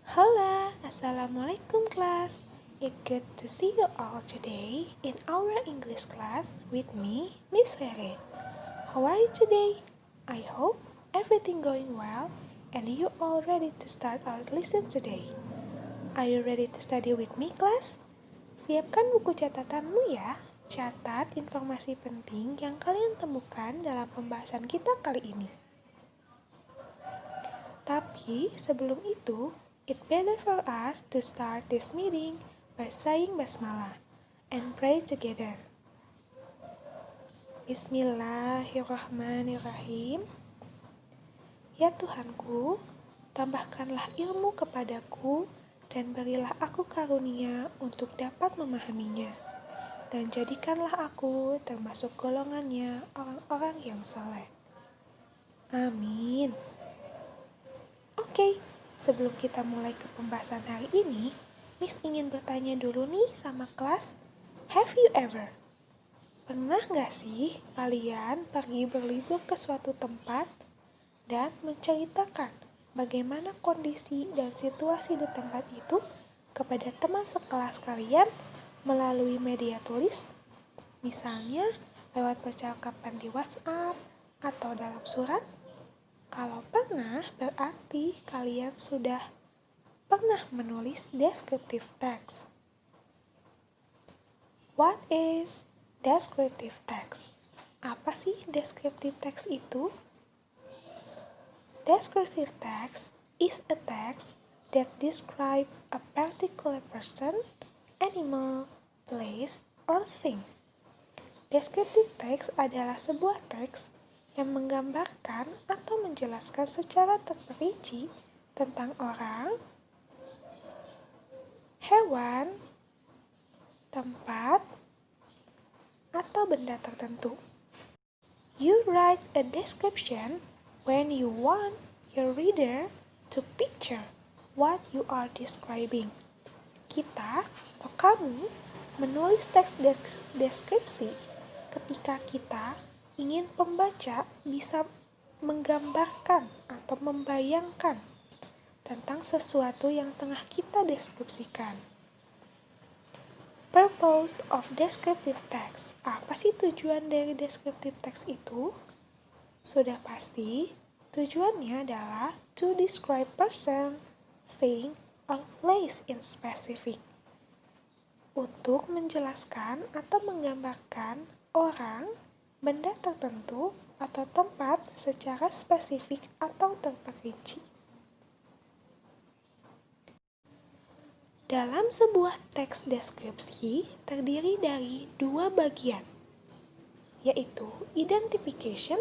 Hola, Assalamualaikum class. It's good to see you all today in our English class with me, Miss Rere. How are you today? I hope everything going well and you all ready to start our lesson today. Are you ready to study with me, class? Siapkan buku catatanmu ya. Catat informasi penting yang kalian temukan dalam pembahasan kita kali ini. Tapi sebelum itu, it's better for us to start this meeting by saying basmalah and pray together. Bismillahirrahmanirrahim. Ya Tuhanku, tambahkanlah ilmu kepadaku dan berilah aku karunia untuk dapat memahaminya. Dan jadikanlah aku termasuk golongannya orang-orang yang saleh. Amin. Oke, sebelum kita mulai ke pembahasan hari ini, Miss ingin bertanya dulu nih sama kelas. Have you ever? Pernah nggak sih kalian pergi berlibur ke suatu tempat dan menceritakan bagaimana kondisi dan situasi di tempat itu kepada teman sekelas kalian melalui media tulis? Misalnya lewat percakapan di WhatsApp atau dalam surat? Kalau pernah, berarti kalian sudah pernah menulis descriptive text. What is descriptive text? Apa sih descriptive text itu? Descriptive text is a text that describes a particular person, animal, place, or thing. Descriptive text adalah sebuah teks yang menggambarkan atau menjelaskan secara terperinci tentang orang, hewan, tempat, atau benda tertentu. You write a description when you want your reader to picture what you are describing. Kita atau kamu menulis teks deskripsi ketika kita ingin pembaca bisa menggambarkan atau membayangkan tentang sesuatu yang tengah kita deskripsikan. Purpose of descriptive text. Apa sih tujuan dari descriptive text itu? Sudah pasti, tujuannya adalah to describe person, thing, or place in specific. Untuk menjelaskan atau menggambarkan orang, benda tertentu, atau tempat secara spesifik atau terperinci. Dalam sebuah teks deskripsi terdiri dari dua bagian, yaitu identification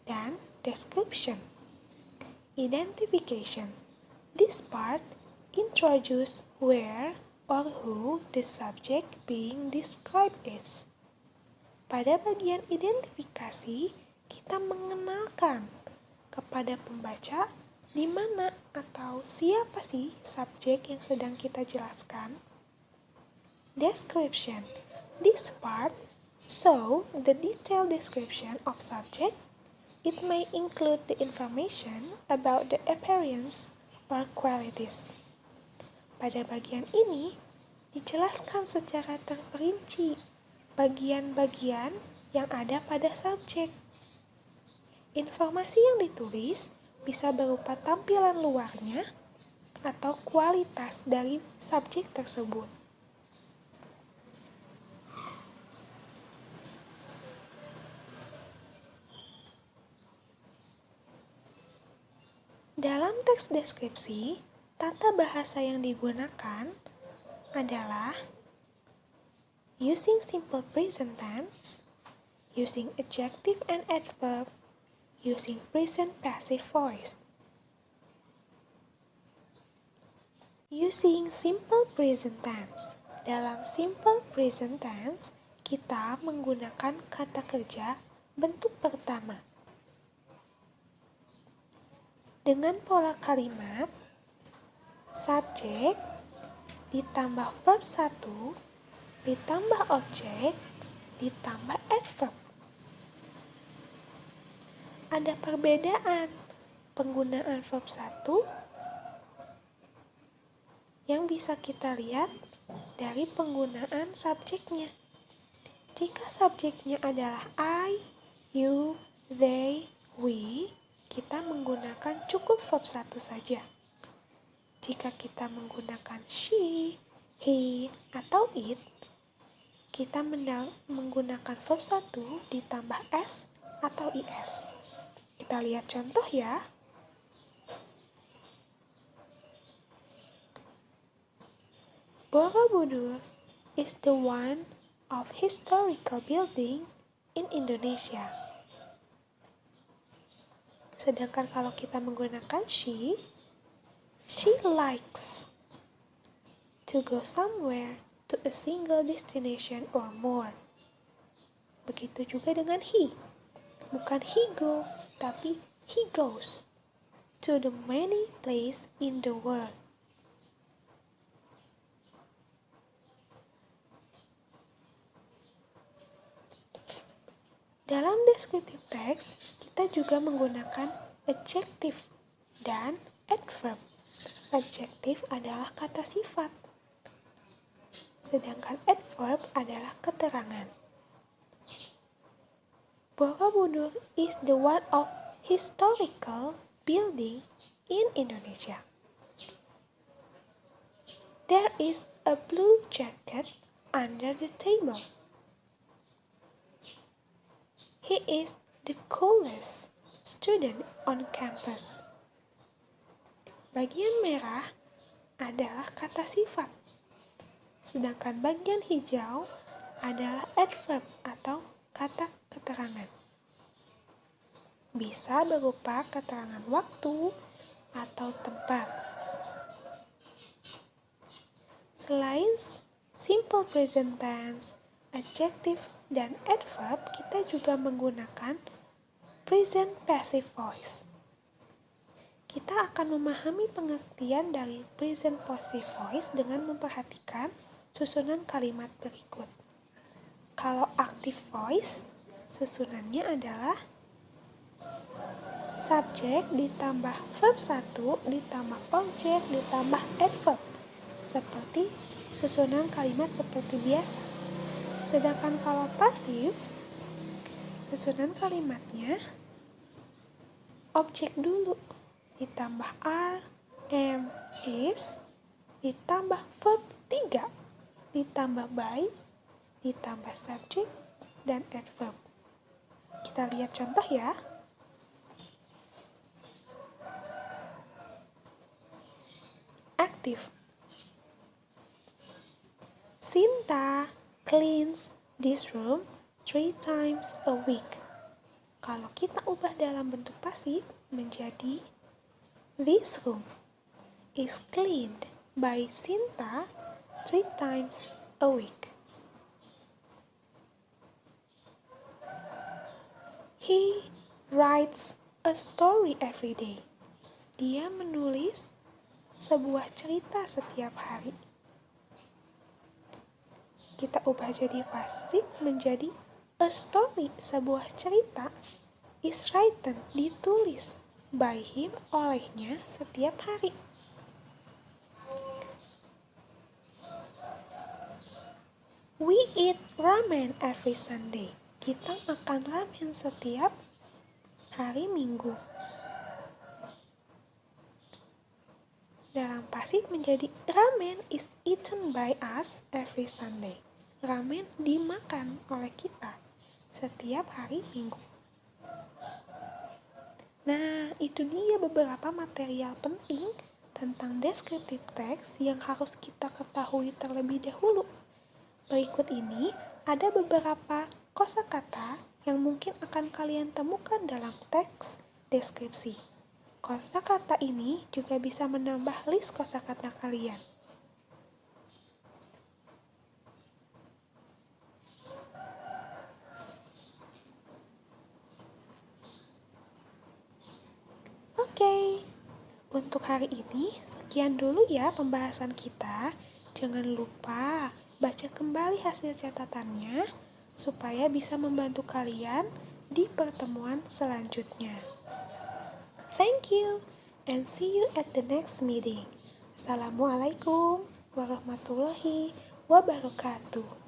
dan description. Identification. This part introduces where or who the subject being described is. Pada bagian identifikasi, kita mengenalkan kepada pembaca di mana atau siapa sih subjek yang sedang kita jelaskan. Description. This part shows the detailed description of subject. It may include the information about the appearance or qualities. Pada bagian ini, dijelaskan secara terperinci bagian-bagian yang ada pada subjek. Informasi yang ditulis bisa berupa tampilan luarnya atau kualitas dari subjek tersebut. Dalam teks deskripsi, tata bahasa yang digunakan adalah using simple present tense, using adjective and adverb, using present passive voice. Using simple present tense. Dalam simple present tense, kita menggunakan kata kerja bentuk pertama. Dengan pola kalimat, subjek ditambah verb 1, ditambah objek, ditambah adverb. Ada perbedaan penggunaan verb 1 yang bisa kita lihat dari penggunaan subjeknya. Jika subjeknya adalah I, you, they, we, kita menggunakan cukup verb satu saja. Jika kita menggunakan she, he, atau it, kita menggunakan verb satu ditambah s atau is. Kita lihat contoh ya. Borobudur is the one of historical building in Indonesia. Sedangkan kalau kita menggunakan she likes to go somewhere to a single destination or more. Begitu juga dengan he. Bukan he go, tapi he goes to the many places in the world. Dalam descriptive text, kita juga menggunakan adjective dan adverb. Adjective adalah kata sifat, sedangkan adverb adalah keterangan. Borobudur is the one of historical building in Indonesia. There is a blue jacket under the table. He is the coolest student on campus. Bagian merah adalah kata sifat, sedangkan bagian hijau adalah adverb atau kata keterangan. Bisa berupa keterangan waktu atau tempat. Selain simple present tense, adjective, dan adverb, kita juga menggunakan present passive voice. Kita akan memahami pengertian dari present passive voice dengan memperhatikan susunan kalimat berikut. Kalau active voice, susunannya adalah subjek ditambah verb 1 ditambah objek ditambah adverb. Seperti susunan kalimat seperti biasa. Sedangkan kalau pasif, susunan kalimatnya objek dulu, ditambah are, am, is, ditambah verb 3, ditambah by, ditambah subjek, dan adverb. Kita lihat contoh ya. Active. Sinta cleans this room 3 times a week. Kalau kita ubah dalam bentuk pasif menjadi this room is cleaned by Sinta 3 times a week. He writes a story every day. Dia menulis sebuah cerita setiap hari. Kita ubah jadi pasif menjadi a story, sebuah cerita, is written, ditulis by him, olehnya setiap hari. We eat ramen every Sunday. Kita makan ramen setiap hari Minggu. Dalam pasif menjadi ramen is eaten by us every Sunday. Ramen dimakan oleh kita setiap hari Minggu. Nah, itu dia beberapa material penting tentang descriptive text yang harus kita ketahui terlebih dahulu. Berikut ini ada beberapa kosakata yang mungkin akan kalian temukan dalam teks deskripsi. Kosakata ini juga bisa menambah list kosakata kalian. Oke, untuk hari ini sekian dulu ya pembahasan kita. Jangan lupa baca kembali hasil catatannya supaya bisa membantu kalian di pertemuan selanjutnya. Thank you and see you at the next meeting. Assalamualaikum warahmatullahi wabarakatuh.